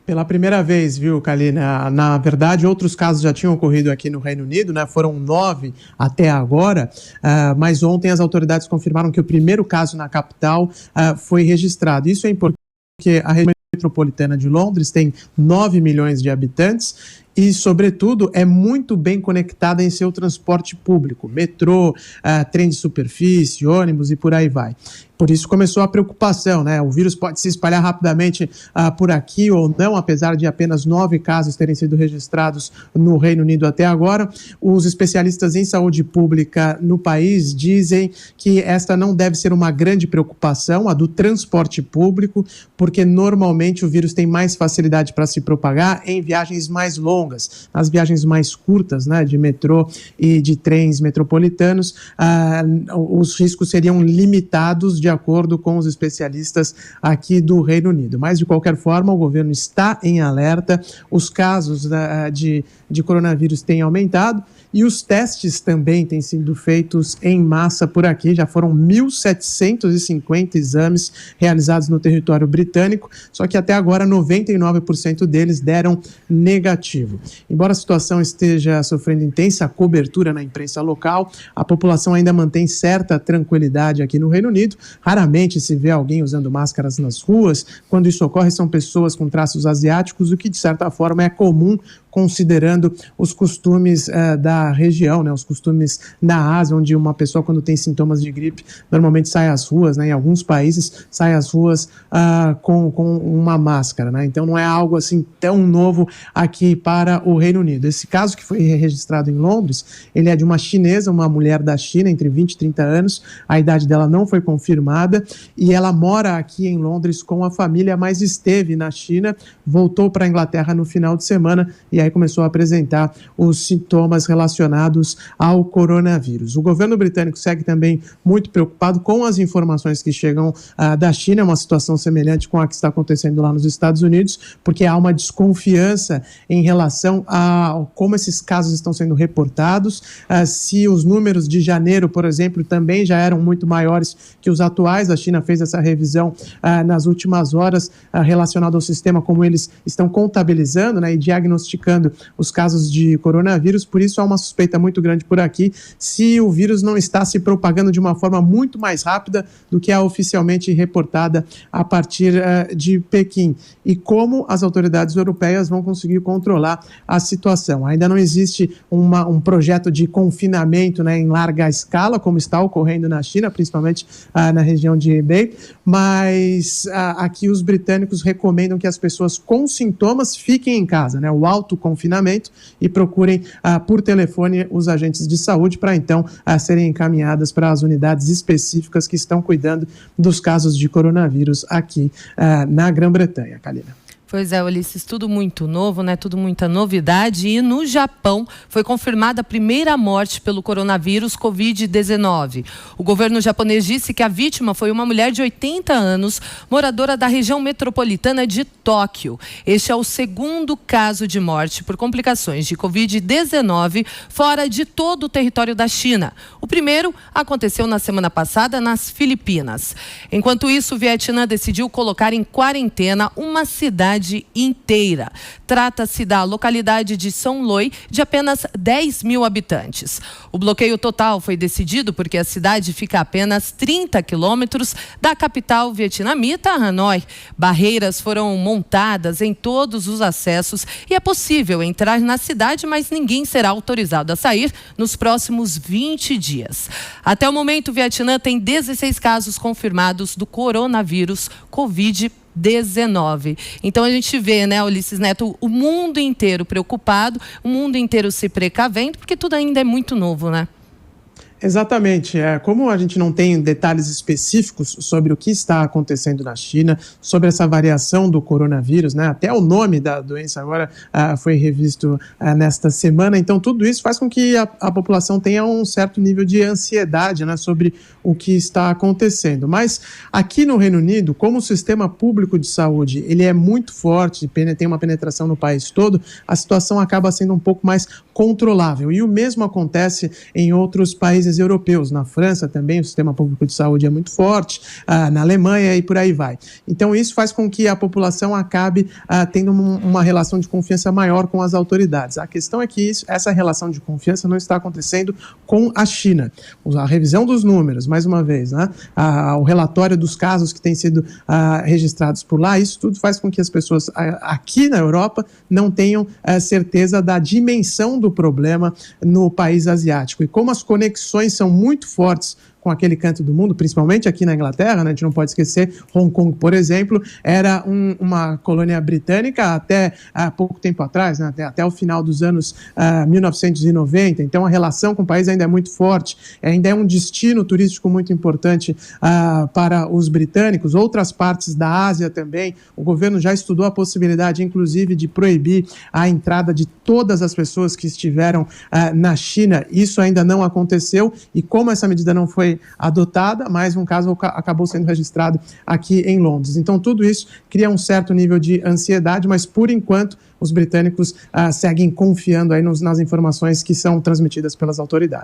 Pela primeira vez, viu, Kalina? Na verdade, outros casos já tinham ocorrido aqui no Reino Unido, né? Foram 9 até agora, mas ontem as autoridades confirmaram que o primeiro caso na capital foi registrado. Isso é importante porque a região metropolitana de Londres tem 9 milhões de habitantes e, sobretudo, é muito bem conectada em seu transporte público, metrô, trem de superfície, ônibus e por aí vai. Por isso começou a preocupação, né? O vírus pode se espalhar rapidamente por aqui ou não, apesar de apenas 9 casos terem sido registrados no Reino Unido até agora. Os especialistas em saúde pública no país dizem que esta não deve ser uma grande preocupação, a do transporte público, porque normalmente o vírus tem mais facilidade para se propagar em viagens mais longas. Nas viagens mais curtas, né, de metrô e de trens metropolitanos, os riscos seriam limitados de acordo com os especialistas aqui do Reino Unido. Mas, de qualquer forma, o governo está em alerta, os casos de coronavírus têm aumentado e os testes também têm sido feitos em massa por aqui. Já foram 1.750 exames realizados no território britânico, só que até agora 99% deles deram negativo. Embora a situação esteja sofrendo intensa cobertura na imprensa local, a população ainda mantém certa tranquilidade aqui no Reino Unido. Raramente se vê alguém usando máscaras nas ruas. Quando isso ocorre, são pessoas com traços asiáticos, o que de certa forma é comum considerando os costumes da região, né, os costumes da Ásia, onde uma pessoa, quando tem sintomas de gripe, normalmente sai às ruas, né, em alguns países sai às ruas com uma máscara, né, então não é algo assim tão novo aqui para o Reino Unido. Esse caso que foi registrado em Londres, ele é de uma chinesa, uma mulher da China, entre 20 e 30 anos, a idade dela não foi confirmada e ela mora aqui em Londres com a família, mas esteve na China, voltou para a Inglaterra no final de semana e aí começou a apresentar os sintomas relacionados ao coronavírus. O governo britânico segue também muito preocupado com as informações que chegam da China, uma situação semelhante com a que está acontecendo lá nos Estados Unidos, porque há uma desconfiança em relação a como esses casos estão sendo reportados, se os números de janeiro, por exemplo, também já eram muito maiores que os atuais. A China fez essa revisão nas últimas horas relacionada ao sistema, como eles estão contabilizando, né, e diagnosticando os casos de coronavírus. Por isso há uma suspeita muito grande por aqui se o vírus não está se propagando de uma forma muito mais rápida do que a oficialmente reportada a partir de Pequim. E como as autoridades europeias vão conseguir controlar a situação. Ainda não existe um projeto de confinamento, né, em larga escala, como está ocorrendo na China, principalmente na região de Hebei, mas aqui os britânicos recomendam que as pessoas com sintomas fiquem em casa, né, o autoconfinamento, e procurem por telefone os agentes de saúde para então serem encaminhadas para as unidades específicas que estão cuidando dos casos de coronavírus aqui na Grã-Bretanha, Kalina. Pois é, Ulisses, tudo muito novo, né? Tudo muita novidade. E no Japão foi confirmada a primeira morte pelo coronavírus Covid-19. O governo japonês disse que a vítima foi uma mulher de 80 anos, moradora da região metropolitana de Tóquio. Este é o segundo caso de morte por complicações de Covid-19 fora de todo o território da China. O primeiro aconteceu na semana passada nas Filipinas. Enquanto isso, o Vietnã decidiu colocar em quarentena uma cidade inteira. Trata-se da localidade de Song Loi, de apenas 10 mil habitantes. O bloqueio total foi decidido porque a cidade fica a apenas 30 quilômetros da capital vietnamita, Hanoi. Barreiras foram montadas em todos os acessos e é possível entrar na cidade, mas ninguém será autorizado a sair nos próximos 20 dias. Até o momento, o Vietnã tem 16 casos confirmados do coronavírus Covid-19. Então a gente vê, né, Ulisses Neto, o mundo inteiro preocupado, o mundo inteiro se precavendo, porque tudo ainda é muito novo, né? Exatamente. Como a gente não tem detalhes específicos sobre o que está acontecendo na China, sobre essa variação do coronavírus, né? Até o nome da doença agora foi revisto nesta semana. Então, tudo isso faz com que a população tenha um certo nível de ansiedade, né, sobre o que está acontecendo. Mas aqui no Reino Unido, como o sistema público de saúde ele é muito forte, tem uma penetração no país todo, a situação acaba sendo um pouco mais controlável. E o mesmo acontece em outros países países europeus. Na França também o sistema público de saúde é muito forte, na Alemanha e por aí vai. Então isso faz com que a população acabe tendo uma relação de confiança maior com as autoridades. A questão é que essa relação de confiança não está acontecendo com a China. A revisão dos números, mais uma vez, né? O relatório dos casos que têm sido registrados por lá, isso tudo faz com que as pessoas aqui na Europa não tenham certeza da dimensão do problema no país asiático. E como as conexões são muito fortes com aquele canto do mundo, principalmente aqui na Inglaterra, né? A gente não pode esquecer, Hong Kong, por exemplo, era uma colônia britânica até pouco tempo atrás, né? Até o final dos anos 1990, então a relação com o país ainda é muito forte, ainda é um destino turístico muito importante para os britânicos. Outras partes da Ásia também, o governo já estudou a possibilidade, inclusive, de proibir a entrada de todas as pessoas que estiveram na China. Isso ainda não aconteceu, e como essa medida não foi adotada, mais um caso acabou sendo registrado aqui em Londres. Então, tudo isso cria um certo nível de ansiedade, mas, por enquanto, os britânicos seguem confiando aí nas informações que são transmitidas pelas autoridades.